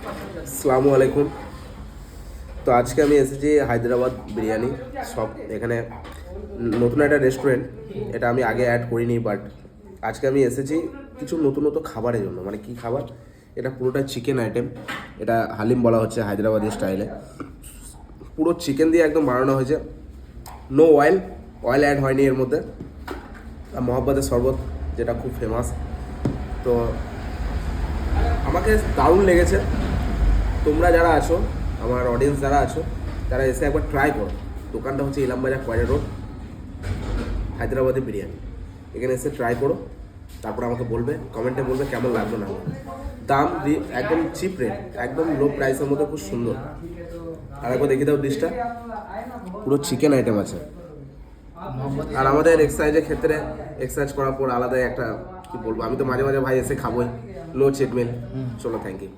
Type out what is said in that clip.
আসসালামু আলাইকুম। তো আজকে আমি এসেছি হায়দ্রাবাদ বিরিয়ানি শপ। এখানে নতুন একটা রেস্টুরেন্ট, এটা আমি আগে অ্যাড করিনি, বাট আজকে আমি এসেছি কিছু নতুন নতুন খাবারের জন্য। মানে কি খাবার, এটা পুরোটা চিকেন আইটেম। এটা হালিম বলা হচ্ছে হায়দ্রাবাদি স্টাইলে। পুরো চিকেন দিয়ে একদম বানানো হয়েছে, নো অয়েল, অয়েল অ্যাড হয়নি এর মধ্যে। আর মহব্বতের শরবত, যেটা খুব ফেমাস। তো আমাকে দারুণ লেগেছে। তোমরা যারা আছো, আমার অডিয়েন্স যারা আছো, তারা এসে একবার ট্রাই করো। দোকানটা হচ্ছে ইলামবাজার কয়রা রোড, হায়দ্রাবাদি বিরিয়ানি। এখানে এসে ট্রাই করো, তারপর আমাকে বলবে, কমেন্টে বলবে কেমন লাগলো না। দাম একদম চিপ রেট, একদম লো প্রাইসের মধ্যে, খুব সুন্দর। আর একবার দেখিয়ে দাও ডিশটা, পুরো চিকেন আইটেম আছে। আর আমাদের এক্সারসাইজের ক্ষেত্রে এক্সারসাইজ করার পর আলাদাই একটা, কি বলবো, আমি তো মাঝে মাঝে ভাই এসে খাবোই। নো চিট মিল। চলো, থ্যাংক ইউ।